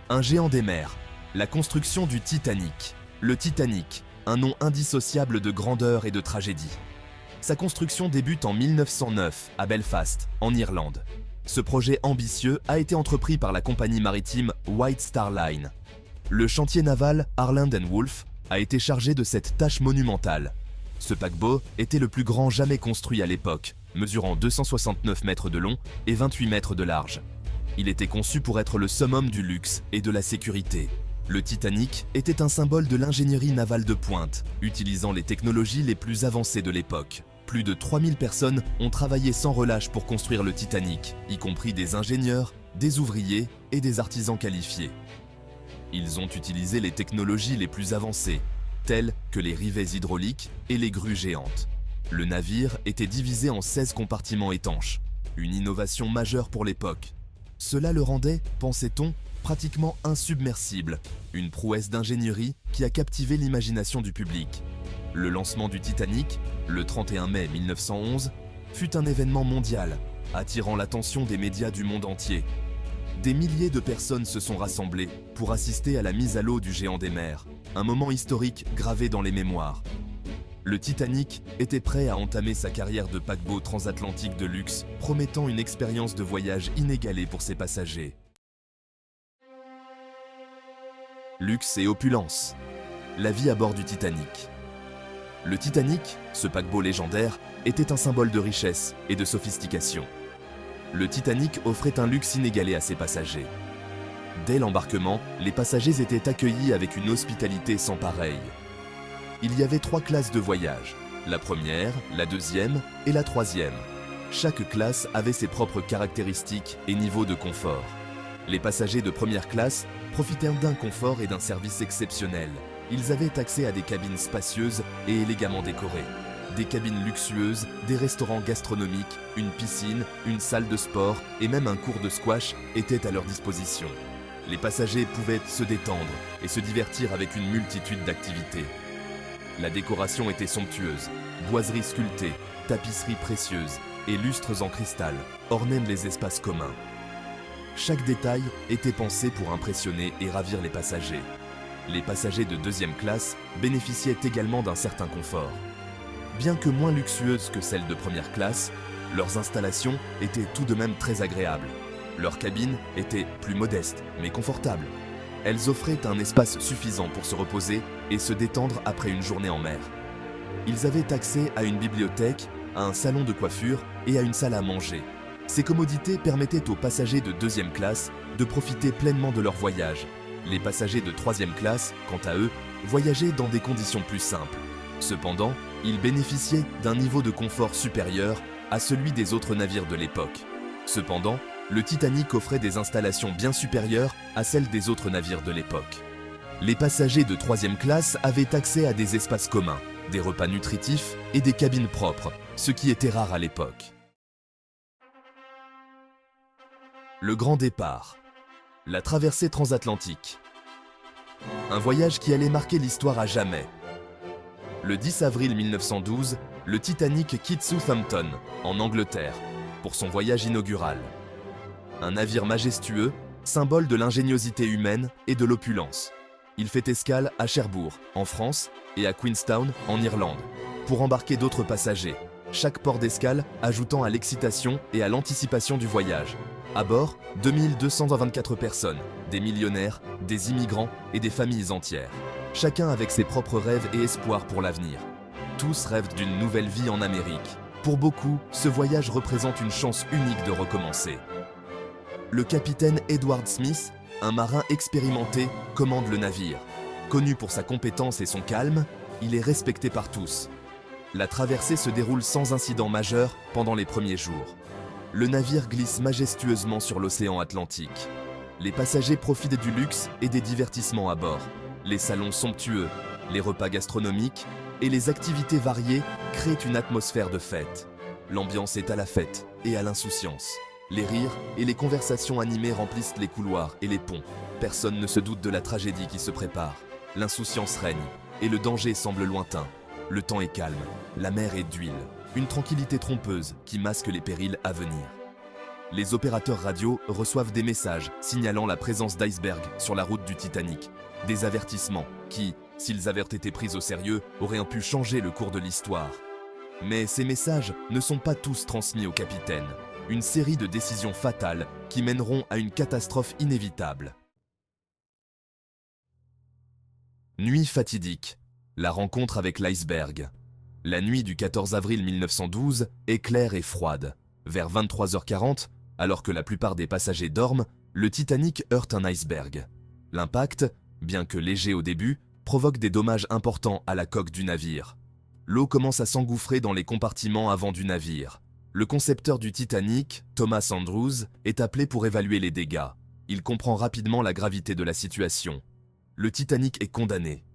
Un géant des mers. La construction du Titanic. Le Titanic, un nom indissociable de grandeur et de tragédie. Sa construction débute en 1909 à Belfast, en Irlande. Ce projet ambitieux a été entrepris par la compagnie maritime White Star Line. Le chantier naval Harland & Wolff a été chargé de cette tâche monumentale. Ce paquebot était le plus grand jamais construit à l'époque, mesurant 269 mètres de long et 28 mètres de large. Il était conçu pour être le summum du luxe et de la sécurité. Le Titanic était un symbole de l'ingénierie navale de pointe, utilisant les technologies les plus avancées de l'époque. Plus de 3000 personnes ont travaillé sans relâche pour construire le Titanic, y compris des ingénieurs, des ouvriers et des artisans qualifiés. Ils ont utilisé les technologies les plus avancées, telles que les rivets hydrauliques et les grues géantes. Le navire était divisé en 16 compartiments étanches, une innovation majeure pour l'époque. Cela le rendait, pensait-on, pratiquement insubmersible, une prouesse d'ingénierie qui a captivé l'imagination du public. Le lancement du Titanic, le 31 mai 1911, fut un événement mondial, attirant l'attention des médias du monde entier. Des milliers de personnes se sont rassemblées pour assister à la mise à l'eau du géant des mers, un moment historique gravé dans les mémoires. Le Titanic était prêt à entamer sa carrière de paquebot transatlantique de luxe, promettant une expérience de voyage inégalée pour ses passagers. Luxe et opulence. La vie à bord du Titanic. Le Titanic, ce paquebot légendaire, était un symbole de richesse et de sophistication. Le Titanic offrait un luxe inégalé à ses passagers. Dès l'embarquement, les passagers étaient accueillis avec une hospitalité sans pareille. Il y avait 3 classes de voyage, la première, la deuxième et la troisième. Chaque classe avait ses propres caractéristiques et niveaux de confort. Les passagers de première classe profitèrent d'un confort et d'un service exceptionnel. Ils avaient accès à des cabines spacieuses et élégamment décorées. Des cabines luxueuses, des restaurants gastronomiques, une piscine, une salle de sport et même un cours de squash étaient à leur disposition. Les passagers pouvaient se détendre et se divertir avec une multitude d'activités. La décoration était somptueuse, boiseries sculptées, tapisseries précieuses et lustres en cristal ornaient les espaces communs. Chaque détail était pensé pour impressionner et ravir les passagers. Les passagers de deuxième classe bénéficiaient également d'un certain confort. Bien que moins luxueuses que celles de première classe, leurs installations étaient tout de même très agréables. Leurs cabines étaient plus modestes, mais confortables. Elles offraient un espace suffisant pour se reposer et se détendre après une journée en mer. Ils avaient accès à une bibliothèque, à un salon de coiffure et à une salle à manger. Ces commodités permettaient aux passagers de deuxième classe de profiter pleinement de leur voyage. Les passagers de troisième classe, quant à eux, voyageaient dans des conditions plus simples. Cependant, ils bénéficiaient d'un niveau de confort supérieur à celui des autres navires de l'époque. Cependant, le Titanic offrait des installations bien supérieures à celles des autres navires de l'époque. Les passagers de troisième classe avaient accès à des espaces communs, des repas nutritifs et des cabines propres, ce qui était rare à l'époque. Le grand départ. La traversée transatlantique. Un voyage qui allait marquer l'histoire à jamais. Le 10 avril 1912, le Titanic quitte Southampton, en Angleterre, pour son voyage inaugural. Un navire majestueux, symbole de l'ingéniosité humaine et de l'opulence. Il fait escale à Cherbourg, en France, et à Queenstown, en Irlande, pour embarquer d'autres passagers, chaque port d'escale ajoutant à l'excitation et à l'anticipation du voyage. À bord, 2224 personnes, des millionnaires, des immigrants et des familles entières. Chacun avec ses propres rêves et espoirs pour l'avenir. Tous rêvent d'une nouvelle vie en Amérique. Pour beaucoup, ce voyage représente une chance unique de recommencer. Le capitaine Edward Smith, un marin expérimenté, commande le navire. Connu pour sa compétence et son calme, il est respecté par tous. La traversée se déroule sans incident majeur pendant les premiers jours. Le navire glisse majestueusement sur l'océan Atlantique. Les passagers profitent du luxe et des divertissements à bord. Les salons somptueux, les repas gastronomiques et les activités variées créent une atmosphère de fête. L'ambiance est à la fête et à l'insouciance. Les rires et les conversations animées remplissent les couloirs et les ponts. Personne ne se doute de la tragédie qui se prépare. L'insouciance règne et le danger semble lointain. Le temps est calme, la mer est d'huile, une tranquillité trompeuse qui masque les périls à venir. les opérateurs radio reçoivent des messages signalant la présence d'icebergs sur la route du Titanic. Des avertissements qui, s'ils avaient été pris au sérieux, auraient pu changer le cours de l'histoire. Mais ces messages ne sont pas tous transmis au capitaine. Une série de décisions fatales qui mèneront à une catastrophe inévitable. Nuit fatidique. La rencontre avec l'iceberg. La nuit du 14 avril 1912 est claire et froide. Vers 23h40, alors que la plupart des passagers dorment, le Titanic heurte un iceberg. L'impact, bien que léger au début, provoque des dommages importants à la coque du navire. L'eau commence à s'engouffrer dans les compartiments avant du navire. Le concepteur du Titanic, Thomas Andrews, est appelé pour évaluer les dégâts. Il comprend rapidement la gravité de la situation. Le Titanic est condamné.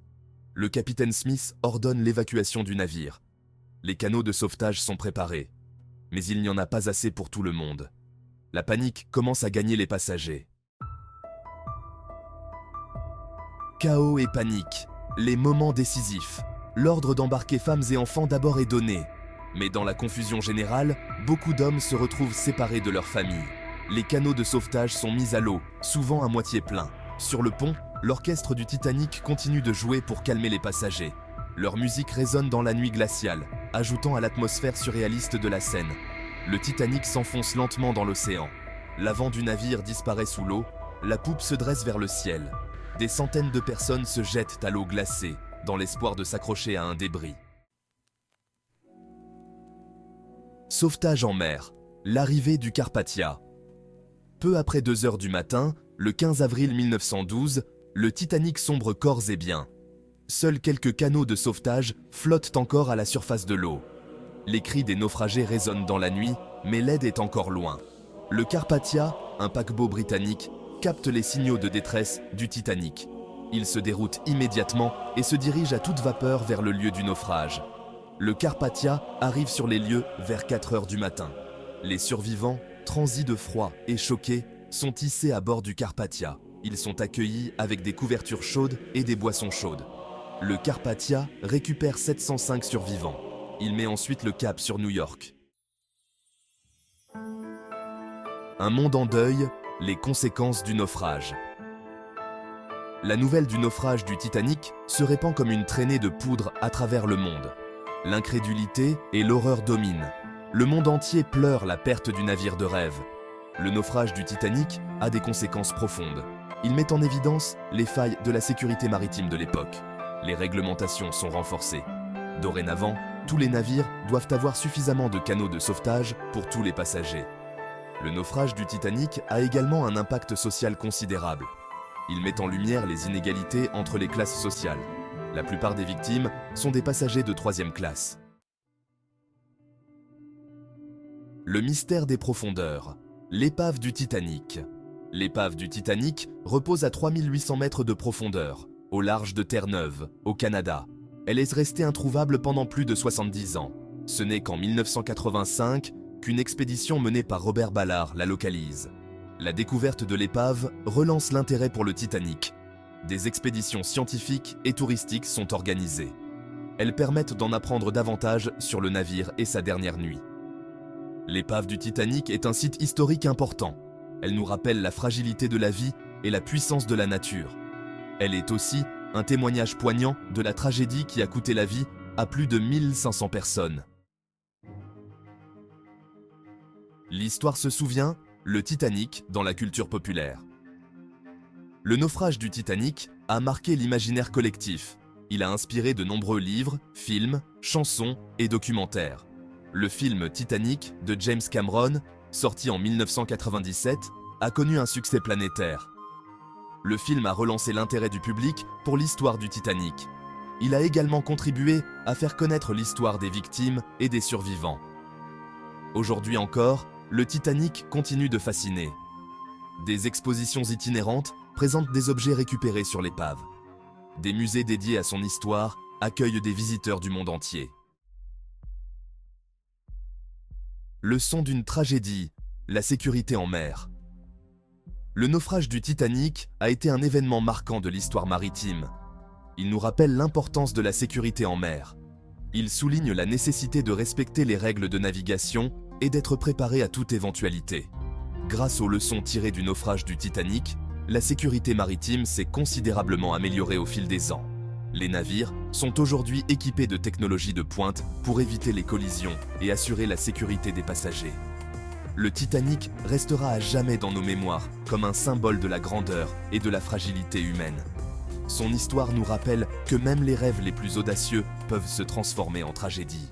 Le capitaine Smith ordonne l'évacuation du navire. Les canaux de sauvetage sont préparés. Mais il n'y en a pas assez pour tout le monde. La panique commence à gagner les passagers. Chaos et panique, les moments décisifs. L'ordre d'embarquer femmes et enfants d'abord est donné. Mais dans la confusion générale, beaucoup d'hommes se retrouvent séparés de leur famille. Les canaux de sauvetage sont mis à l'eau, souvent à moitié pleins. Sur le pont, l'orchestre du Titanic continue de jouer pour calmer les passagers. Leur musique résonne dans la nuit glaciale, ajoutant à l'atmosphère surréaliste de la scène. Le Titanic s'enfonce lentement dans l'océan. L'avant du navire disparaît sous l'eau, la poupe se dresse vers le ciel. Des centaines de personnes se jettent à l'eau glacée, dans l'espoir de s'accrocher à un débris. Sauvetage en mer. L'arrivée du Carpathia. Peu après 2 heures du matin, le 15 avril 1912, le Titanic sombre corps et biens. Seuls quelques canots de sauvetage flottent encore à la surface de l'eau. Les cris des naufragés résonnent dans la nuit, mais l'aide est encore loin. Le Carpathia, un paquebot britannique, capte les signaux de détresse du Titanic. Il se déroute immédiatement et se dirige à toute vapeur vers le lieu du naufrage. Le Carpathia arrive sur les lieux vers 4 heures du matin. Les survivants, transis de froid et choqués, sont hissés à bord du Carpathia. Ils sont accueillis avec des couvertures chaudes et des boissons chaudes. Le Carpathia récupère 705 survivants. Il met ensuite le cap sur New York. Un monde en deuil, les conséquences du naufrage. La nouvelle du naufrage du Titanic se répand comme une traînée de poudre à travers le monde. L'incrédulité et l'horreur dominent. Le monde entier pleure la perte du navire de rêve. Le naufrage du Titanic a des conséquences profondes. Il met en évidence les failles de la sécurité maritime de l'époque. Les réglementations sont renforcées. Dorénavant, tous les navires doivent avoir suffisamment de canaux de sauvetage pour tous les passagers. Le naufrage du Titanic a également un impact social considérable. Il met en lumière les inégalités entre les classes sociales. La plupart des victimes sont des passagers de 3e classe. Le mystère des profondeurs. L'épave du Titanic. L'épave du Titanic repose à 3800 mètres de profondeur, au large de Terre-Neuve, au Canada. Elle est restée introuvable pendant plus de 70 ans. Ce n'est qu'en 1985 qu'une expédition menée par Robert Ballard la localise. La découverte de l'épave relance l'intérêt pour le Titanic. Des expéditions scientifiques et touristiques sont organisées. Elles permettent d'en apprendre davantage sur le navire et sa dernière nuit. L'épave du Titanic est un site historique important. Elle nous rappelle la fragilité de la vie et la puissance de la nature. Elle est aussi un témoignage poignant de la tragédie qui a coûté la vie à plus de 1500 personnes. L'histoire se souvient, le Titanic dans la culture populaire. Le naufrage du Titanic a marqué l'imaginaire collectif. Il a inspiré de nombreux livres, films, chansons et documentaires. Le film Titanic de James Cameron, sorti en 1997, a connu un succès planétaire. Le film a relancé l'intérêt du public pour l'histoire du Titanic. Il a également contribué à faire connaître l'histoire des victimes et des survivants. Aujourd'hui encore, le Titanic continue de fasciner. Des expositions itinérantes présentent des objets récupérés sur l'épave. Des musées dédiés à son histoire accueillent des visiteurs du monde entier. Leçon d'une tragédie, la sécurité en mer. Le naufrage du Titanic a été un événement marquant de l'histoire maritime. Il nous rappelle l'importance de la sécurité en mer. Il souligne la nécessité de respecter les règles de navigation et d'être préparé à toute éventualité. Grâce aux leçons tirées du naufrage du Titanic, la sécurité maritime s'est considérablement améliorée au fil des ans. Les navires sont aujourd'hui équipés de technologies de pointe pour éviter les collisions et assurer la sécurité des passagers. Le Titanic restera à jamais dans nos mémoires comme un symbole de la grandeur et de la fragilité humaine. Son histoire nous rappelle que même les rêves les plus audacieux peuvent se transformer en tragédie.